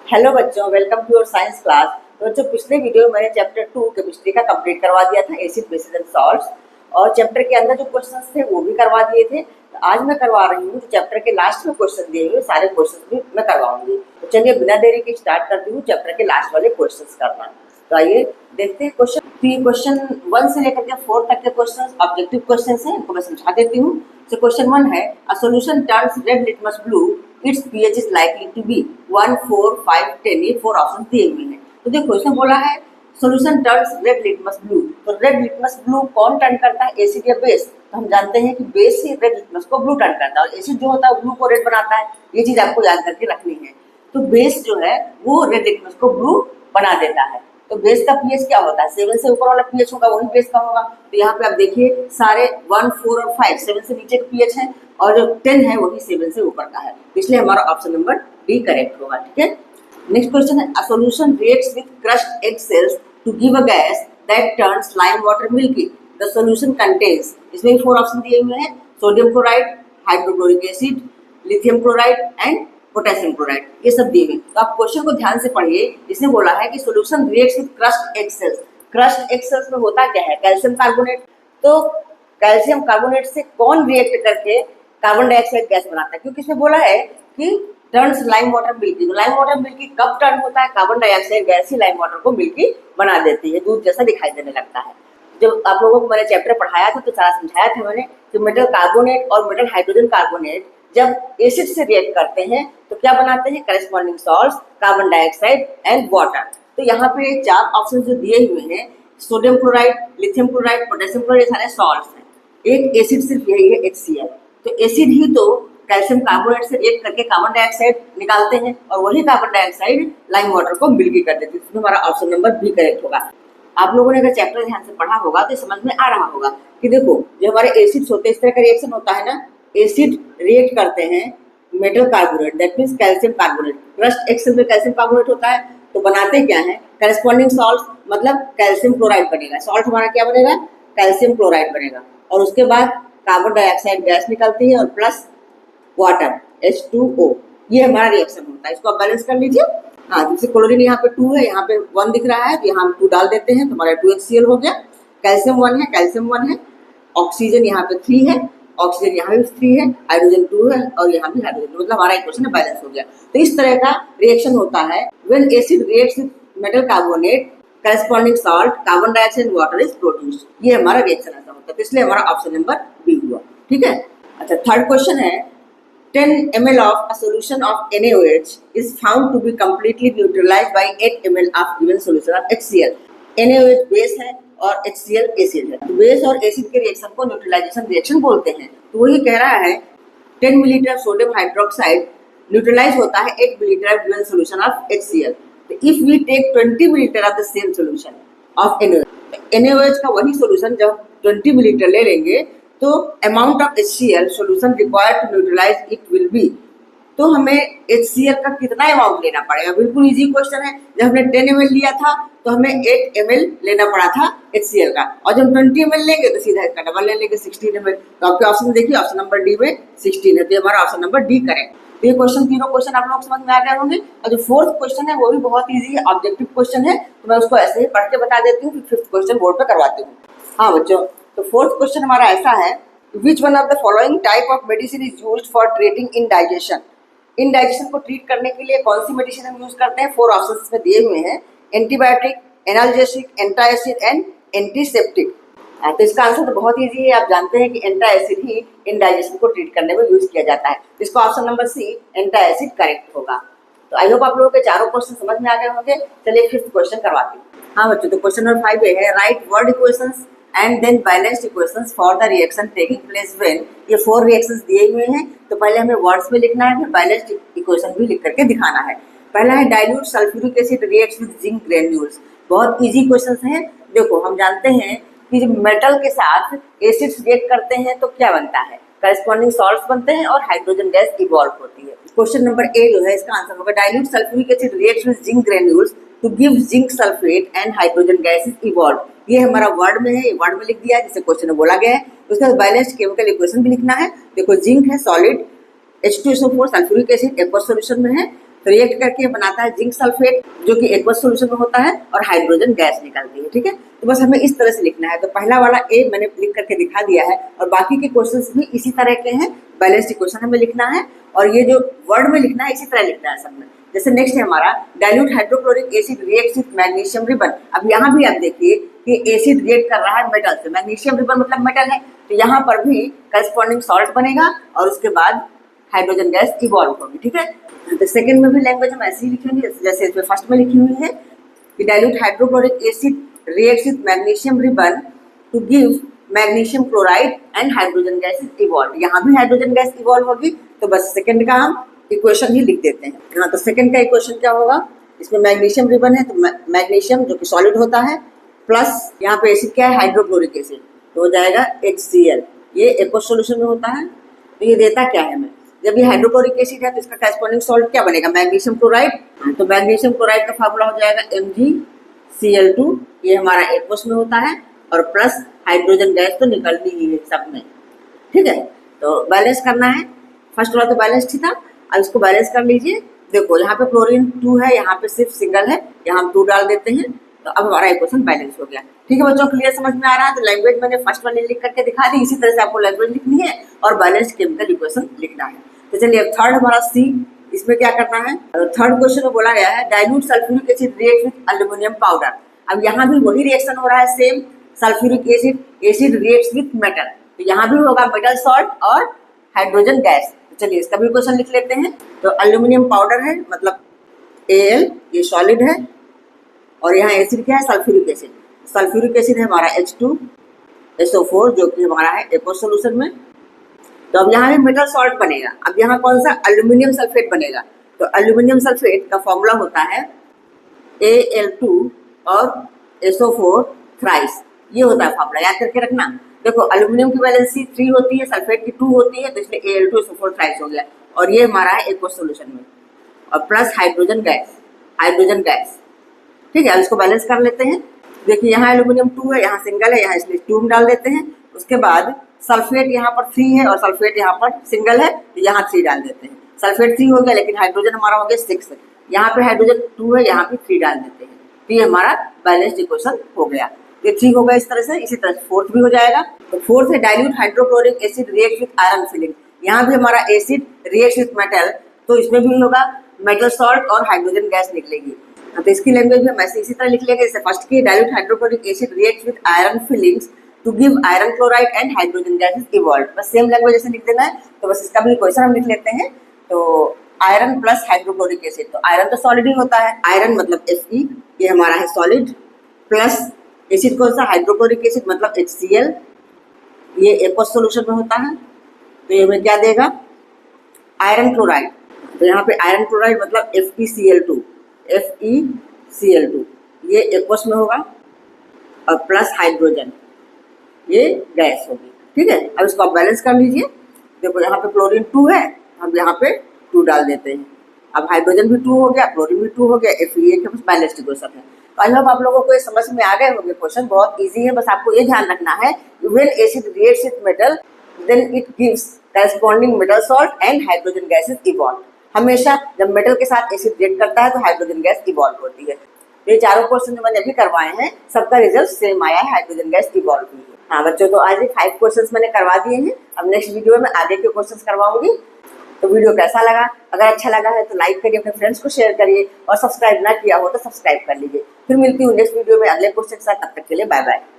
Hello बच्चों, welcome to your science class. तो बच्चों, पिछले वीडियो में मैंने चैप्टर 2 केमिस्ट्री का कंप्लीट करवा दिया था, एसिड बेसिस एंड सॉल्ट्स, और चैप्टर के अंदर जो क्वेश्चंस थे वो भी करवा दिए थे। तो आज मैं करवा रही हूँ, तो चैप्टर के लास्ट में क्वेश्चन दिए हुए सारे क्वेश्चन भी मैं करवाऊंगी। तो चलिए बिना देरी के स्टार्ट करती हूँ चैप्टर के लास्ट वाले क्वेश्चन करना। तो आइए देखते हैं क्वेश्चन। क्वेश्चन 1 से लेकर के 4 तक के क्वेश्चन ऑब्जेक्टिव क्वेश्चन हैं, इनको मैं समझा देती हूँ। तो क्वेश्चन 1 है, a solution turns red litmus blue, its pH is likely to be 1, 4, 5, 10। ये 4 ऑप्शन दिए हुए हैं। तो देखो, इसमें बोला है solution turns red litmus blue. तो रेड लिटमस ब्लू कौन टर्न करता है, एसिड या बेस? तो हम जानते हैं कि बेस ही रेड लिटमस को ब्लू टर्न करता है, और एसिड जो होता है ब्लू को रेड बनाता है। ये चीज आपको याद करके रखनी है। तो बेस जो है वो रेड लिटमस को ब्लू बना देता है। तो बेस का पीएच क्या होता है? 7 से ऊपर वाला पीएच होगा वही बेस का होगा। तो यहाँ पे आप देखिए, सारे 1, 4 और 5 7 से नीचे का पीएच है, और जो 10 है वही 7 से ऊपर का है। तो इसलिए हमारा ऑप्शन नंबर डी करेक्ट होगा। ठीक है। नेक्स्ट क्वेश्चन है, a solution reacts with crushed egg shells to give a gas that turns lime water milky. The solution contains, इसमें भी 4 ऑप्शन दिए हुए हैं, sodium chloride, hydrochloric acid, lithium chloride and potassium chloride, ये सब दिए हुए। तो आप क्वेश्चन को ध्यान से पढ़िए। इसने बोला है कि solution reacts with crushed egg sales. Crushed egg sales में होता क्या है? Calcium carbonate. तो कैल्शियम कार्बोनेट से कौन रिएक्ट करके कार्बन डाइऑक्साइड गैस बनाता है? क्योंकि इसमें बोला है कि टर्न्स लाइम वाटर मिल्की। तो लाइम वाटर मिल्की कब टर्न होता है? कार्बन डाइऑक्साइड गैस ही लाइम वाटर को मिल्की बना देती है, दूध जैसा दिखाई देने लगता है। जब आप लोगों को मैंने चैप्टर पढ़ाया था तो सारा समझाया था मैंने कि मेटल कार्बोनेट और मेटल हाइड्रोजन कार्बोनेट जब एसिड से रिएक्ट करते हैं तो क्या बनाते हैं? Corresponding salts, carbon dioxide and water. तो यहाँ पे 4 ऑप्शन जो दिए हुए हैं, sodium chloride, lithium chloride, potassium chloride, ये सारे सॉल्ट्स हैं। एक एसिड सिर्फ यही है, HCl। तो एसिड ही तो कैल्शियम कार्बोनेट से रिएक्ट करके कार्बन डाइऑक्साइड निकालते हैं, और वही कार्बन डाइऑक्साइड लाइम वाटर को मिल्की कर देते हैं। तो हमारा ऑप्शन नंबर बी करेक्ट होगा। आप लोगों ने अगर चैप्टर ध्यान से पढ़ा होगा तो समझ में आ रहा होगा कि देखो, जो हमारे एसिड्स होते हैं, इस तरह का रिएक्शन होता है ना, एसिड रिएक्ट करते हैं metal carbonate, that means calcium carbonate. Crushed egg shell में कैल्शियम कार्बोनेट होता है, तो बनाते क्या है? करेस्पॉन्डिंग सॉल्ट, मतलब कैल्शियम क्लोराइड बनेगा। सॉल्ट हमारा क्या बनेगा? कैल्शियम क्लोराइड बनेगा। और उसके बाद कार्बन डाइऑक्साइड गैस निकलती है, और प्लस वाटर H2O। ये हमारा रिएक्शन होता है। इसको आप बैलेंस कर लीजिए। हाँ, जैसे क्लोरीन यहाँ पे 2 है, यहाँ पे 1 दिख रहा है, तो यहाँ हम 2 डाल देते हैं, तो हमारा 2HCl हो गया। कैल्शियम 1 है, कैल्शियम 1 है, ऑक्सीजन यहाँ पे 3 है, ऑक्सीजन यहाँ भी 3 है, हाइड्रोजन 2 है, और यहाँ भी हाइड्रोजन, मतलब हमारा इक्वेशन बैलेंस हो गया। तो इस तरह का रिएक्शन होता है when acid reacts with metal carbonate, corresponding salt, carbon dioxide, water is produced. ये हमारा रिएक्शन ऐसा होता है। तो इसलिए हमारा ऑप्शन नंबर बी हुआ। ठीक है। अच्छा, थर्ड क्वेश्चन है, 10 ml of a solution of NaOH is found to be completely neutralized by 8 ml of given solution of HCl। NaOH base है और HCl एसिड है। तो बेस और एसिड के रिएक्शन को न्यूट्रलाइजेशन रिएक्शन बोलते हैं। तो वही कह रहा है 10 मिलीलीटर सोडियम हाइड्रोक्साइड न्यूट्रलाइज होता है 8 millilitre given solution of HCl। तो if we take 20 millilitre of the same solution of NaOH का वही सॉल्यूशन जब 20 मिलीलीटर ले लेंगे तो amount of HCl solution required to neutralise it will be. तो हमें HCl का कितना अमाउंट लेना पड़ेगा? बिल्कुल इजी क्वेश्चन है। जब हमने 10 ml लिया था तो हमें 8 ml लेना पड़ा था HCl का, और जब 20 ml लेंगे तो सीधा इसका डबल ले लेंगे 16 ml। तो आपके ऑप्शन देखिए, ऑप्शन नंबर डी में 16 है, तो हमारा ऑप्शन नंबर डी करेक्ट। तो ये क्वेश्चन, तीनों क्वेश्चन आप लोग समझ में आ गए होंगे। और जो फोर्थ क्वेश्चन है वो भी बहुत ईजी है, ऑब्जेक्टिव क्वेश्चन है, तो मैं उसको ऐसे ही पढ़ के बता देती हूँ, फिर फिफ्थ क्वेश्चन बोर्ड पे करवाती हूँ। हाँ बच्चों, तो फोर्थ क्वेश्चन हमारा ऐसा है, which one of the following type of medicine is used for treating indigestion. Indigestion को ट्रीट करने के लिए कौन सी मेडिसिन हम यूज करते हैं? 4 ऑप्शंस में दिए हुए हैं, एंटीबायोटिक, एनाल्जेसिक, एंटाएसिड एंड एंटीसेप्टिक। तो इसका आंसर तो बहुत ईजी है। आप जानते हैं कि एंटाएसिड ही इंडाइजेशन को ट्रीट करने में यूज किया जाता है। इसका ऑप्शन नंबर सी, एंटाएसिड, करेक्ट होगा। तो आई होप आप लोगों के चारों क्वेश्चन समझ में आ गए होंगे। चलिए फिफ्थ क्वेश्चन करवाती हूँ। हाँ बच्चों, तो क्वेश्चन नंबर 5 है, write word equations and then balanced equations for the reaction taking place when. ये 4 रिएक्शंस दिए हुए हैं, तो पहले हमें वर्ड्स में लिखना है, फिर बैलेंस्ड इक्वेशन भी लिख करके दिखाना है। पहला है, dilute sulphuric acid reacts with zinc granules. बहुत इजी क्वेश्चंस हैं। देखो, हम जानते हैं कि जब मेटल के साथ एसिड्स रिएक्ट करते हैं तो क्या बनता है? करस्पॉन्डिंग सॉल्ट्स बनते हैं और हाइड्रोजन गैस इवॉल्व होती है। क्वेश्चन नंबर ए जो है, इसका आंसर होगा dilute sulphuric acid reacts with zinc granules to give zinc sulphate and hydrogen gas is evolve. ये हमारा वर्ड में है, ये वर्ड में लिख दिया है जिसे क्वेश्चन में बोला गया है। उसके बाद बैलेंस्ड केमिकल इक्वेशन भी लिखना है। देखो, जिंक है solid, H2SO4 sulphuric acid aqueous solution में है, तो रिएक्ट करके बनाता है जिंक सल्फेट, जो कि एक्वस सॉल्यूशन में होता है और हाइड्रोजन गैस निकलती है। ठीक है, तो बस हमें इस तरह से लिखना है। तो पहला वाला ए मैंने लिख करके दिखा दिया है और बाकी के क्वेश्चंस भी इसी तरह के हैं। बैलेंस्ड इक्वेशन हमें लिखना है और ये जो वर्ड में लिखना है इसी तरह लिखना है सब में। जैसे नेक्स्ट है हमारा dilute hydrochloric acid reacts with magnesium ribbon. अब यहाँ भी आप देखिए कि एसिड रिएक्ट कर रहा है मेटल से, मैग्नीशियम रिबन मतलब मेटल है, तो यहाँ पर भी करस्पॉन्डिंग सॉल्ट बनेगा और उसके बाद हाइड्रोजन गैस इवॉल्व होगी। ठीक है, तो सेकंड में भी लैंग्वेज हम ऐसे ही लिखेंगे जैसे इसमें फर्स्ट में लिखी हुई है कि dilute hydrochloric acid reacts with magnesium ribbon to give magnesium chloride and hydrogen gas evolve. यहाँ भी हाइड्रोजन गैस इवॉल्व होगी, तो बस सेकंड का हम इक्वेशन ही लिख देते हैं। हाँ, तो सेकंड का इक्वेशन क्या होगा, इसमें मैग्नीशियम रिबन है तो मैग्नीशियम जो कि सॉलिड होता है प्लस यहाँ पे एसिड क्या है, हाइड्रोक्लोरिक एसिड, तो हो जाएगा HCl। ये एक्वस सॉल्यूशन में होता है। तो ये देता क्या है हमें, जब ये हाइड्रोक्लोरिक एसिड है तो इसका कॉरेस्पॉन्डिंग सॉल्ट क्या बनेगा, मैग्नीशियम क्लोराइड। तो मैग्नीशियम क्लोराइड का फार्मूला हो जाएगा MgCl2, ये हमारा एक्वस में होता है और प्लस हाइड्रोजन गैस तो निकलती ही है सब में। ठीक है, तो बैलेंस करना है। फर्स्ट वाला तो बैलेंस ही था, अब इसको बैलेंस कर लीजिए। देखो यहाँ पे क्लोरीन 2 है, यहाँ पे सिर्फ सिंगल है, यहाँ हम 2 डाल देते हैं, तो अब हमारा इक्वेशन बैलेंस हो गया। ठीक है बच्चों, क्लियर समझ में आ रहा है। तो लैंग्वेज मैंने फर्स्ट वाली लिख करके दिखा दी, इसी तरह से आपको लैंग्वेज लिखनी है और बैलेंस केमिकल इक्वेशन लिखना है। तो चलिए अब थर्ड हमारा सी, इसमें क्या करना है। थर्ड क्वेश्चन में बोला गया है dilute sulphuric acid react with aluminium powder. अब यहाँ भी वही रिएक्शन हो रहा है same, sulphuric acid reacts with metal, तो यहाँ भी होगा मेटल सॉल्ट और हाइड्रोजन गैस। तो चलिए इसका भी क्वेश्चन लिख लेते हैं। तो एल्यूमिनियम पाउडर है मतलब Al, ये सॉलिड है और यहाँ एसिड क्या है, सल्फ्यूरिक एसिड। सल्फ्यूरिक एसिड है हमारा H2SO4 जो कि हमारा है एक्वस सॉल्यूशन में। तो अब यहाँ भी मेटल सॉल्ट बनेगा। अब यहाँ कौन सा, एल्यूमिनियम सल्फेट बनेगा। तो एल्यूमिनियम सल्फेट का फॉर्मूला होता है Al2 और SO4 थ्राइस, ये होता है फॉर्मूला, याद करके रखना। देखो एल्यूमिनियम की वैलेंसी 3 होती है, सल्फेट की 2 होती है, तो इसलिए Al2 SO4 थ्राइस हो गया और ये हमारा है एक्वस सॉल्यूशन में और प्लस हाइड्रोजन गैस। ठीक है, अब इसको बैलेंस कर लेते हैं। देखिए यहाँ एल्यूमिनियम 2 है, यहाँ सिंगल है, यहाँ इसलिए 2 डाल देते हैं। उसके बाद सल्फेट यहाँ पर 3 है और सल्फेट यहाँ पर सिंगल है, तो यहाँ 3 डाल देते हैं। सल्फेट 3 हो गया, लेकिन हाइड्रोजन हमारा हो गया 6, यहाँ पे हाइड्रोजन 2 है, यहाँ पे 3 डाल देते हैं। तो ये हमारा बैलेंस्ड इक्वेशन हो गया। ये 3 हो गया इस तरह से, इसी तरह से फोर्थ भी हो जाएगा। तो फोर्थ है dilute hydrochloric acid react with iron filling. यहाँ भी हमारा एसिड रिएक्ट विद मेटल, तो इसमें भी होगा मेटल सॉल्ट और हाइड्रोजन गैस निकलेगी। तो इसकी लैंग्वेज में हम ऐसे इसी तरह लिख लेंगे जैसे फर्स्ट की dilute hydrochloric acid react with iron filings to give iron chloride and hydrogen gases evolve. बस सेम लैंग्वेज जैसे लिख देना है। तो बस इसका भी क्वेश्चन हम लिख लेते हैं। तो आयरन प्लस हाइड्रोक्लोरिक एसिड, तो आयरन तो सॉलिड ही होता है, आयरन मतलब Fe, ये हमारा है सॉलिड, प्लस एसिड कौन सा, हाइड्रोक्लोरिक एसिड मतलब HCl, ये एक्वस सॉल्यूशन में होता है। तो ये हमें क्या देगा, आयरन क्लोराइड। तो यहाँ पे आयरन क्लोराइड मतलब FeCl2, ये एक्वस में होगा और प्लस हाइड्रोजन, ये गैस होगी। ठीक है, अब इसको आप बैलेंस कर लीजिए। देखो यहाँ पे क्लोरीन 2 है, हम यहाँ पे 2 डाल देते हैं। अब हाइड्रोजन भी 2 हो गया, क्लोरीन भी 2 हो गया, Fe के पास बैलेंस्ड इक्वेशन है। तो आई होप आप लोगों को ये समझ में आ गए होंगे। क्वेश्चन बहुत इजी है, बस आपको ये ध्यान रखना है when acid reacts with metal then it gives corresponding metal salt and hydrogen gases evolve. हमेशा जब मेटल के साथ एसिड रिएक्ट करता है तो हाइड्रोजन गैस इवॉल्व होती है। ये चारों क्वेश्चन जो मैंने अभी करवाए हैं सबका रिजल्ट सेम आया है, हाइड्रोजन गैस इवॉल्व हुई है। हाँ बच्चों, तो आज ये 5 क्वेश्चंस मैंने करवा दिए हैं। अब नेक्स्ट वीडियो में आगे के क्वेश्चंस करवाऊंगी। तो वीडियो कैसा लगा, अगर अच्छा लगा है तो लाइक करिए, अपने फ्रेंड्स को शेयर करिए और सब्सक्राइब ना किया हो तो सब्सक्राइब कर लीजिए। फिर मिलती हूँ नेक्स्ट वीडियो में अगले क्वेश्चन के साथ। तब तक के लिए बाय बाय।